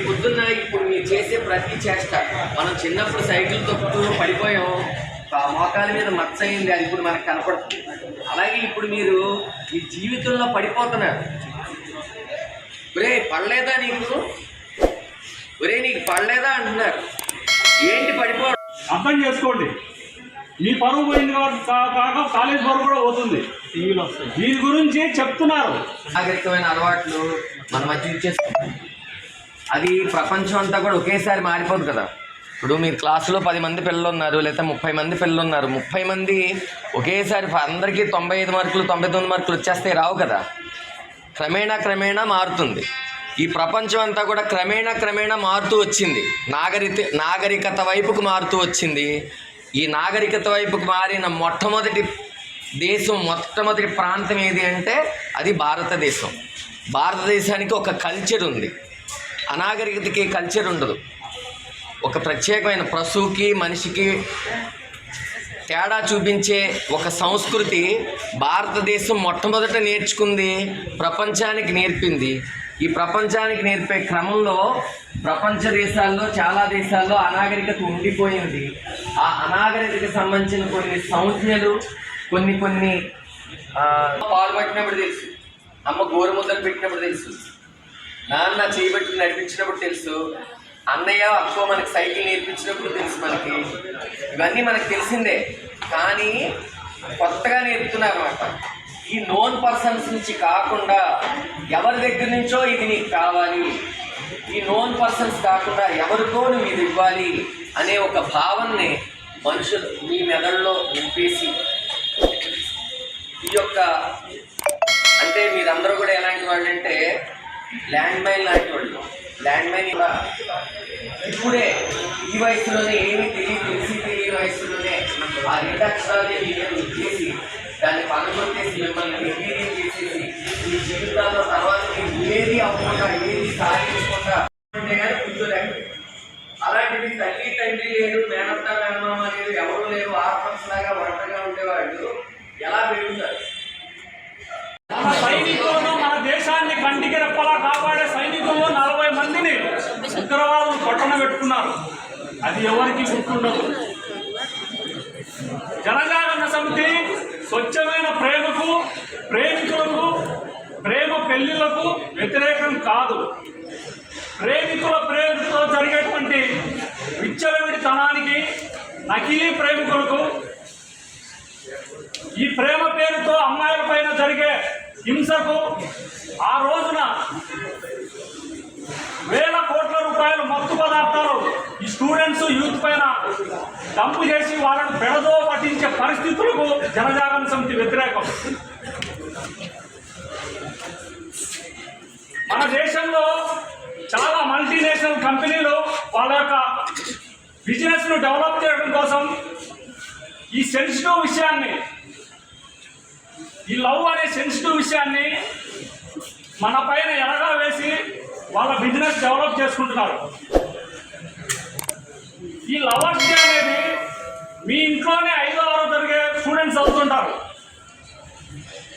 పొద్దున్న ఇప్పుడు మీరు చేసే ప్రతి చేష్ట, మనం చిన్నప్పుడు సైకిల్ తొక్కుతూ పడిపోయాం, మోకాల మీద మచ్చ అయింది, అది ఇప్పుడు మనకు కనపడుతుంది. అలాగే ఇప్పుడు మీరు ఈ జీవితంలో పడిపోతున్నారు. ఒరే పడలేదా నీకు, ఒరే నీకు పడలేదా అంటున్నారు. ఏంటి పడిపోవడం? అర్థం చేసుకోండి. మీ పరువు పోయింది కాక కాలేజ్ పరువు కూడా పోతుంది. టీవీలో వస్తుంది. దీని గురించి చెప్తున్నారు. నాగరికమైన అలవాట్లు మన మధ్య ఇచ్చేస్తాం. అది ప్రపంచం అంతా కూడా ఒకేసారి మారిపోదు కదా. ఇప్పుడు మీరు క్లాసులో 10 మంది పిల్లలు ఉన్నారు, లేదా 30 మంది పిల్లలు ఉన్నారు. 30 మంది ఒకేసారి అందరికీ 95 మార్కులు 99 మార్కులు వచ్చేస్తే రావు కదా. క్రమేణా మారుతుంది. ఈ ప్రపంచం అంతా కూడా క్రమేణా మారుతూ వచ్చింది. నాగరికత వైపుకు మారుతూ వచ్చింది. ఈ నాగరికత వైపుకు మారిన మొట్టమొదటి ప్రాంతం ఏది అంటే అది భారతదేశం. భారతదేశానికి ఒక కల్చర్ ఉంది. అనాగరికతకి కల్చర్ ఉండదు. ఒక ప్రత్యేకమైన పశువుకి మనిషికి తేడా చూపించే ఒక సంస్కృతి భారతదేశం మొట్టమొదట నేర్చుకుంది, ప్రపంచానికి నేర్పింది. ఈ ప్రపంచానికి నేర్పే క్రమంలో ప్రపంచ దేశాల్లో చాలా దేశాల్లో అనాగరికత ఉండిపోయింది. ఆ అనాగరికతకు సంబంధించిన కొన్ని సంజ్ఞలు, కొన్ని పాలు పట్టినప్పుడు తెలుసు, అమ్మ గోరుముద్దలు పెట్టినప్పుడు తెలుసు, నాన్న చేయబట్టి నడిపించినప్పుడు తెలుసు, అన్నయ్య అక్కో మనకి సైకిల్ నేర్పించినప్పుడు తెలుసు. మనకి ఇవన్నీ మనకు తెలిసిందే, కానీ కొత్తగా నేర్పుతున్నారు అన్నమాట. ఈ నోన్ పర్సన్స్ నుంచి కాకుండా ఎవరి దగ్గర నుంచో ఇది నీకు కావాలి, ఈ నోన్ పర్సన్స్ కాకుండా ఎవరికో నువ్వు ఇది ఇవ్వాలి అనే ఒక భావనని మనుషులు మీ మెదడులో నింపేసి, ఈ యొక్క అంటే మీరందరూ కూడా ఎలాంటి వాళ్ళు అంటే ల్యాండ్ మైన్ లాంటి వాళ్ళు. ల్యాండ్ మైన్ కూడా ఇప్పుడే ఈ వయసులోనే ఏమి తెలియని వయసులోనే ఆ 2 అక్షరాలు చేసి దాన్ని పనుకొట్టేసి మిమ్మల్ని నిర్వీర్యం చేసేసి మీ జీవితాల్లో తర్వాత మీరు ఏది అవ్వకుండా ఏది సాధించకుండా అంటే కానీ కూర్చోలేకపోయింది. అలాంటిది తల్లి తండ్రి లేరు, మేనత్త మేనమామ లేదు, ఎవరు లేరు, ఆత్మలాగా ఒంటరిగా ఉండేవాళ్ళు ఎలా పెరుగుతారు? మన సైనికులను, మన దేశాన్ని కంటికి రెప్పలా కాపాడే సైనికుల్లో 40 మందిని ఉగ్రవాదులు పట్టణ పెట్టుకున్నారు. అది ఎవరికి గుర్తుండదు. జనజాగరణ సమితి స్వచ్ఛమైన ప్రేమకు, ప్రేమికులకు, ప్రేమ పెళ్లిళ్లకు వ్యతిరేకం కాదు. ప్రేమికుల ప్రేమతో జరిగేటువంటి విచ్చలవిడితనానికి, నకిలీ ప్రేమికులకు, ఈ ప్రేమ పేరుతో అమ్మాయిల పైన జరిగే హింసకు, ఆ రోజున వేల కోట్ల రూపాయలు మత్తు పదార్థాలు ఈ స్టూడెంట్స్ యూత్ పైన డంపు చేసి వాళ్ళని బెడదో పట్టించే పరిస్థితులకు జనజాగరణ సమితి వ్యతిరేకం. మన దేశంలో చాలా మల్టీనేషనల్ కంపెనీలు వాళ్ళ యొక్క బిజినెస్ను డెవలప్ చేయడం కోసం ఈ సెన్సిటివ్ విషయాన్ని, ఈ లవ్ అనే సెన్సిటివ్ విషయాన్ని మన పైన ఎరగా వేసి వాళ్ళ బిజినెస్ డెవలప్ చేసుకుంటున్నారు. ఈ లవర్స్ డే అనేది మీ ఇంట్లోనే 5వ 6వ జరిగే స్టూడెంట్స్ అవుతుంటారు.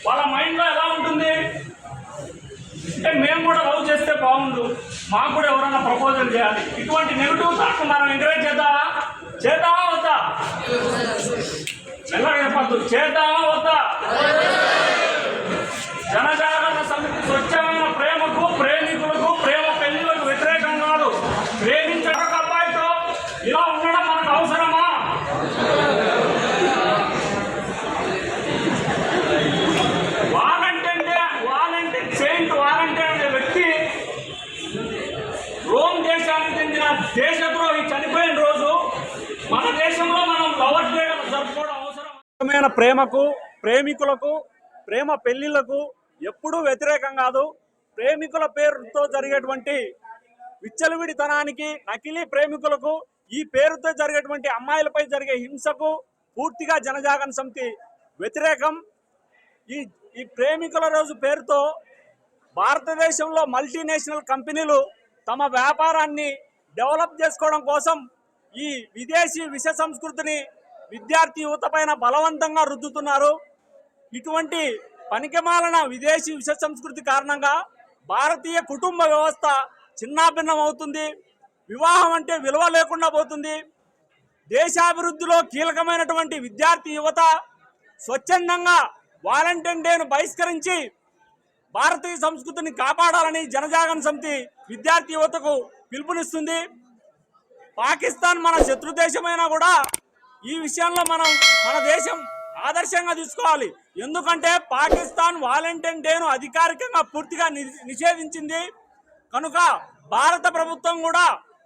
వాళ్ళ మైండ్లో ఎలా ఉంటుంది అంటే మేము కూడా లవ్ చేస్తే బాగుండు, మాకు కూడా ఎవరైనా ప్రపోజల్ చేయాలి. ఇటువంటి నెగిటివ్ థాట్ మనం ఎంకరేజ్ చేద్దామా వద్దా? మెల్లగా చెప్పద్దు, చేద్దామా వద్దా? జనజాగరణ సమితి స్వచ్ఛమైన ప్రేమకు, ప్రేమికులకు, ప్రేమ పెళ్లిలకు వ్యతిరేకం కాదు. ప్రేమించక అబ్బాయితో ఇలా ఉండడం మనకు అవసరమా? వాలంటే సెయింట్ వాలంటే అనే వ్యక్తి రోమ్ దేశానికి చెందిన దేశద్రోహి చనిపోయిన రోజు మన దేశంలో మనం లవర్స్ డే జరుపుకోవడం అవసరం. ప్రేమకు, ప్రేమికులకు, ప్రేమ పెళ్లిళ్లకు ఎప్పుడూ వ్యతిరేకం కాదు. ప్రేమికుల పేరుతో జరిగేటువంటి విచ్చలవిడితనానికి, నకిలీ ప్రేమికులకు, ఈ పేరుతో జరిగేటువంటి అమ్మాయిలపై జరిగే హింసకు పూర్తిగా జనజాగరణ సమితి వ్యతిరేకం. ఈ ప్రేమికుల రోజు పేరుతో భారతదేశంలో మల్టీనేషనల్ కంపెనీలు తమ వ్యాపారాన్ని డెవలప్ చేసుకోవడం కోసం ఈ విదేశీ విష సంస్కృతిని విద్యార్థి యువత పైన బలవంతంగా రుద్దుతున్నారు. ఇటువంటి పనికిమాలిన విదేశీ విష సంస్కృతి కారణంగా భారతీయ కుటుంబ వ్యవస్థ చిన్నాభిన్నం అవుతుంది. వివాహం అంటే విలువ లేకుండా పోతుంది. దేశాభివృద్ధిలో కీలకమైనటువంటి విద్యార్థి యువత స్వచ్ఛందంగా వాలంటైన్ డేను బహిష్కరించి భారతీయ సంస్కృతిని కాపాడాలని జనజాగరణ సమితి విద్యార్థి యువతకు పిలుపునిస్తుంది. పాకిస్తాన్ మన శత్రు దేశమైనా కూడా ఈ విషయంలో మన దేశం ఆదర్శంగా తీసుకోవాలి. ఎందుకంటే పాకిస్తాన్ వాలంటైన్ డేను అధికారికంగా పూర్తిగా నిషేధించింది కనుక భారత ప్రభుత్వం కూడా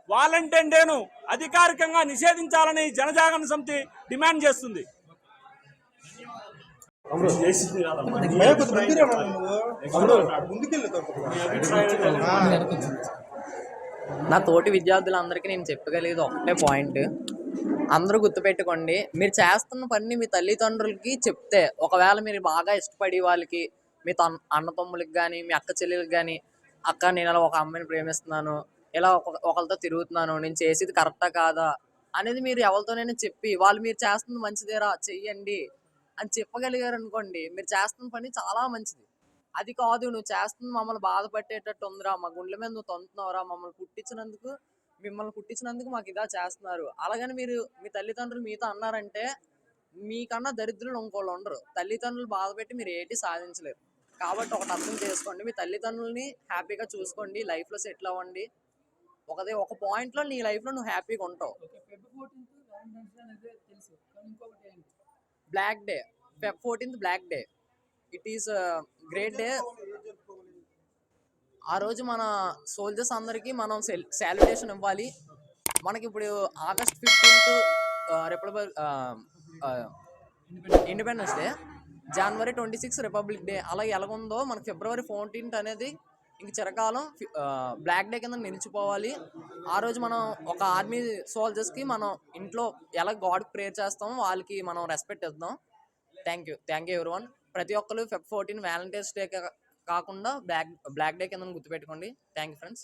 వాలంటైన్ డేను అధికారికంగా నిషేధించాలని జనజాగరణ సమితి డిమాండ్ చేస్తుంది. నా తోటి విద్యార్థులందరికీ నేను చెప్పగలిగేది ఒకటే పాయింట్, అందరూ గుర్తుపెట్టుకోండి, మీరు చేస్తున్న పని మీ తల్లిదండ్రులకి చెప్తే, ఒకవేళ మీరు బాగా ఇష్టపడి వాళ్ళకి మీ అన్న తమ్ములకి కానీ మీ అక్క చెల్లెలకి కానీ, అక్క నేను ఇలా ఒక అమ్మాయిని ప్రేమిస్తున్నాను, ఇలా ఒకరితో తిరుగుతున్నాను, నేను చేసేది కరెక్టా కాదా అనేది మీరు ఎవరితోనైనా చెప్పి, వాళ్ళు మీరు చేస్తుంది మంచిదేరా చెయ్యండి అని చెప్పగలిగారు అనుకోండి, మీరు చేస్తున్న పని చాలా మంచిది. అది కాదు నువ్వు చేస్తుంది మమ్మల్ని బాధపట్టేటట్టు ఉందిరా, మా గుండెల మీద నువ్వు తొంతున్నావురా, మిమ్మల్ని పుట్టించినందుకు మాకు ఇదా చేస్తున్నారు, అలాగని మీరు మీ తల్లిదండ్రులు మీతో అన్నారంటే మీకన్నా దరిద్రులు ఇంకోళ్ళు ఉండరు. తల్లిదండ్రులు బాధ పెట్టి మీరు ఏంటి సాధించలేరు. కాబట్టి ఒకటి అర్థం చేసుకోండి, మీ తల్లిదండ్రులని హ్యాపీగా చూసుకోండి, లైఫ్లో సెటిల్ అవ్వండి. ఒక పాయింట్లో నీ లైఫ్లో నువ్వు హ్యాపీగా ఉంటావు. Black day, Feb 14th black day, it is great day. ఆ రోజు మన సోల్జర్స్ అందరికీ మనం శాల్యుటేషన్ ఇవ్వాలి. మనకి ఇప్పుడు August 15th republic independence day, January 26 republic day. అలా ఎలాగుందో మనకి February 14th అనేది ఇంక చిరకాలం బ్లాక్ డే కింద నిలిచిపోవాలి. ఆ రోజు మనం ఒక ఆర్మీ సోల్జర్స్కి మనం ఇంట్లో ఎలా గాడ్ ప్రేయర్ చేస్తామో వాళ్ళకి మనం రెస్పెక్ట్ ఇద్దాం. Thank you everyone. ప్రతి ఒక్కరు Feb 14 వ్యాలంటైన్స్ డే కాకుండా బ్లాక్ డే కింద గుర్తుపెట్టుకోండి. Thank you friends.